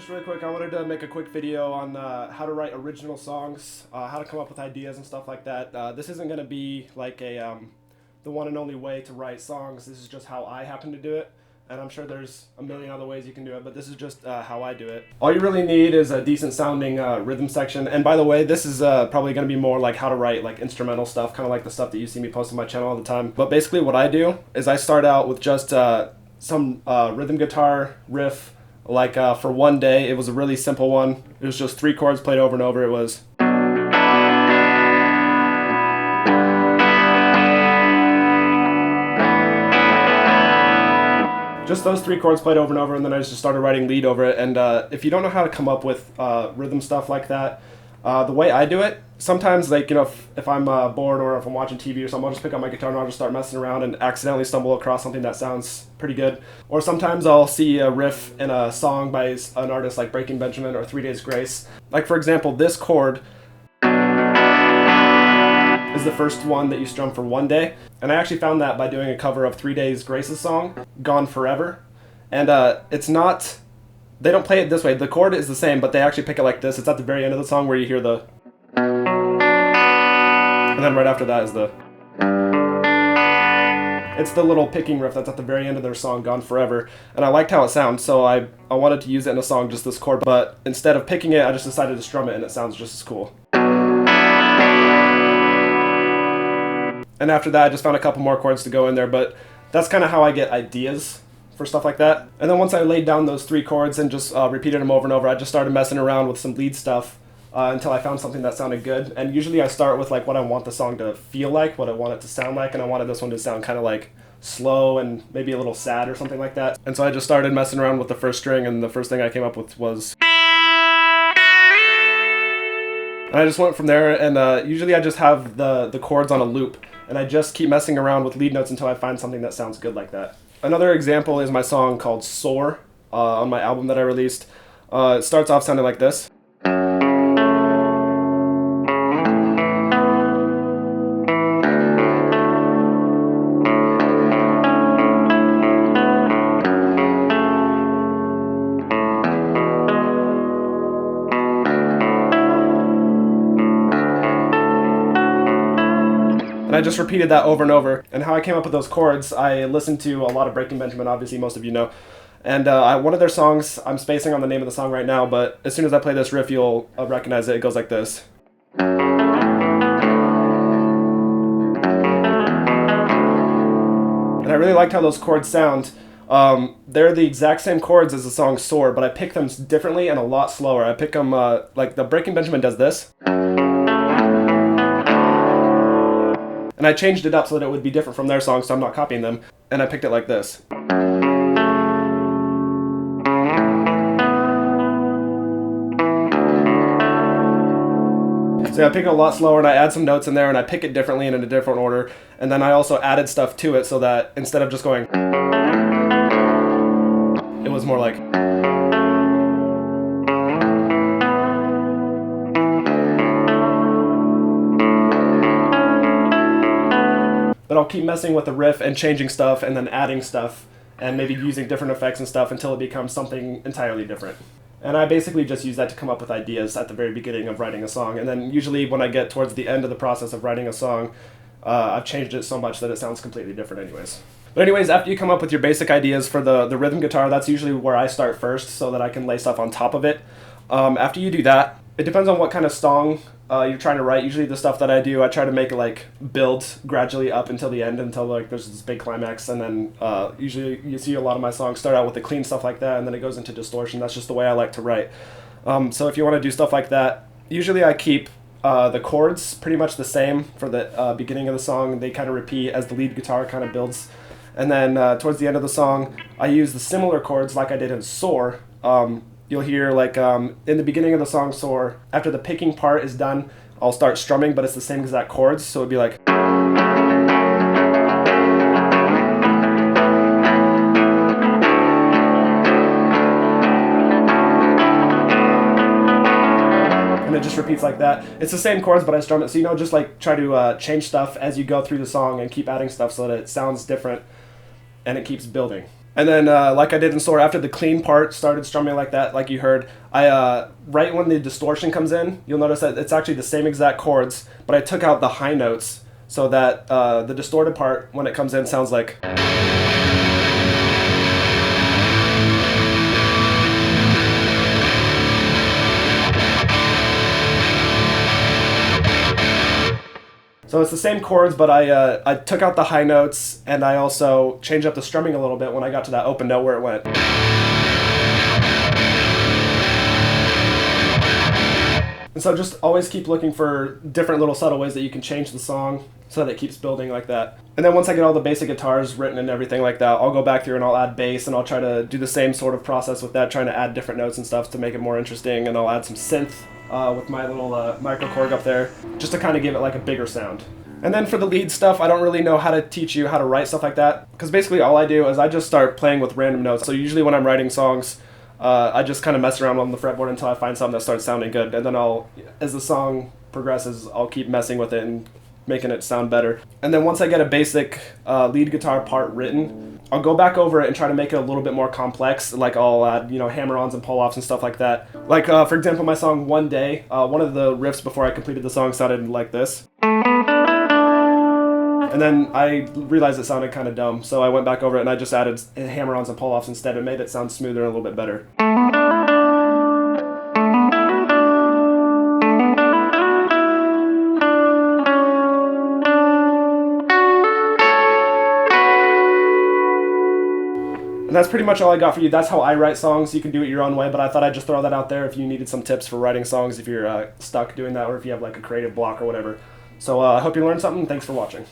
Just really quick, I wanted to make a quick video on how to write original songs, how to come up with ideas and stuff like that. This isn't going to be like the one and only way to write songs. This is just how I happen to do it, and I'm sure there's a million other ways you can do it, but this is just how I do it. All you really need is a decent sounding rhythm section, and by the way, this is probably going to be more like how to write like instrumental stuff, kind of like the stuff that you see me post on my channel all the time. But basically what I do is I start out with just some rhythm guitar riff. Like for one day, it was a really simple one. It was just 3 chords played over and over. It was just those 3 chords played over and over, and then I just started writing lead over it. And if you don't know how to come up with rhythm stuff like that, the way I do it, sometimes like, you know, if I'm bored or if I'm watching TV or something, I'll just pick up my guitar and I'll just start messing around and accidentally stumble across something that sounds pretty good. Or sometimes I'll see a riff in a song by an artist like Breaking Benjamin or 3 Days Grace. Like for example, this chord is the first one that you strum for one day. And I actually found that by doing a cover of 3 Days Grace's song, Gone Forever. And it's not... They don't play it this way. The chord is the same, but they actually pick it like this. It's at the very end of the song where you hear the... And then right after that is the... It's the little picking riff that's at the very end of their song, Gone Forever. And I liked how it sounds, so I wanted to use it in a song, just this chord. But instead of picking it, I just decided to strum it, and it sounds just as cool. And after that, I just found a couple more chords to go in there, but that's kind of how I get ideas for stuff like that. And then once I laid down those 3 chords and just repeated them over and over, I just started messing around with some lead stuff until I found something that sounded good. And usually I start with like what I want the song to feel like, what I want it to sound like, and I wanted this one to sound kind of like slow and maybe a little sad or something like that. And so I just started messing around with the first string, and the first thing I came up with was... And I just went from there, and usually I just have the chords on a loop, and I just keep messing around with lead notes until I find something that sounds good like that. Another example is my song called Soar on my album that I released. It starts off sounding like this. And I just repeated that over and over. And how I came up with those chords, I listened to a lot of Breaking Benjamin, obviously most of you know. And one of their songs, I'm spacing on the name of the song right now, but as soon as I play this riff, you'll recognize it. It goes like this. And I really liked how those chords sound. They're the exact same chords as the song Soar, but I pick them differently and a lot slower. I pick them, like the Breaking Benjamin does this. And I changed it up so that it would be different from their song, so I'm not copying them. And I picked it like this. So I pick it a lot slower, and I add some notes in there, and I pick it differently and in a different order. And then I also added stuff to it so that instead of just going... It was more like... But I'll keep messing with the riff and changing stuff and then adding stuff and maybe using different effects and stuff until it becomes something entirely different. And I basically just use that to come up with ideas at the very beginning of writing a song. And then usually when I get towards the end of the process of writing a song, I've changed it so much that it sounds completely different anyways. But anyways, after you come up with your basic ideas for the rhythm guitar, that's usually where I start first so that I can lay stuff on top of it. After you do that, it depends on what kind of song you're trying to write. Usually the stuff that I do, I try to make it like build gradually up until the end, until like there's this big climax, and then usually you see a lot of my songs start out with the clean stuff like that, and then it goes into distortion. That's just the way I like to write. So if you want to do stuff like that, usually I keep the chords pretty much the same for the beginning of the song. They kind of repeat as the lead guitar kind of builds. And then towards the end of the song, I use the similar chords like I did in Soar. You'll hear like in the beginning of the song Soar, after the picking part is done, I'll start strumming, but it's the same exact chords, so it'd be like... And it just repeats like that. It's the same chords, but I strum it, so you know, just like try to change stuff as you go through the song and keep adding stuff so that it sounds different and it keeps building. And then, like I did in Soar, after the clean part started strumming like that, like you heard, right when the distortion comes in, you'll notice that it's actually the same exact chords, but I took out the high notes so that the distorted part, when it comes in, sounds like... So it's the same chords, but I took out the high notes, and I also changed up the strumming a little bit when I got to that open note where it went. And so just always keep looking for different little subtle ways that you can change the song so that it keeps building like that. And then once I get all the basic guitars written and everything like that, I'll go back through and I'll add bass, and I'll try to do the same sort of process with that, trying to add different notes and stuff to make it more interesting, and I'll add some synth with my little microKORG up there, just to kind of give it like a bigger sound. And then for the lead stuff, I don't really know how to teach you how to write stuff like that, because basically all I do is I just start playing with random notes. So usually when I'm writing songs, I just kind of mess around on the fretboard until I find something that starts sounding good, and then as the song progresses, I'll keep messing with it and making it sound better. And then once I get a basic lead guitar part written, I'll go back over it and try to make it a little bit more complex. Like I'll add, hammer-ons and pull-offs and stuff like that. Like for example, my song One Day, one of the riffs before I completed the song sounded like this. And then I realized it sounded kind of dumb, so I went back over it and I just added hammer-ons and pull-offs instead and made it sound smoother and a little bit better. And that's pretty much all I got for you. That's how I write songs. You can do it your own way, but I thought I'd just throw that out there if you needed some tips for writing songs, if you're stuck doing that, or if you have like a creative block or whatever. So I hope you learned something. Thanks for watching.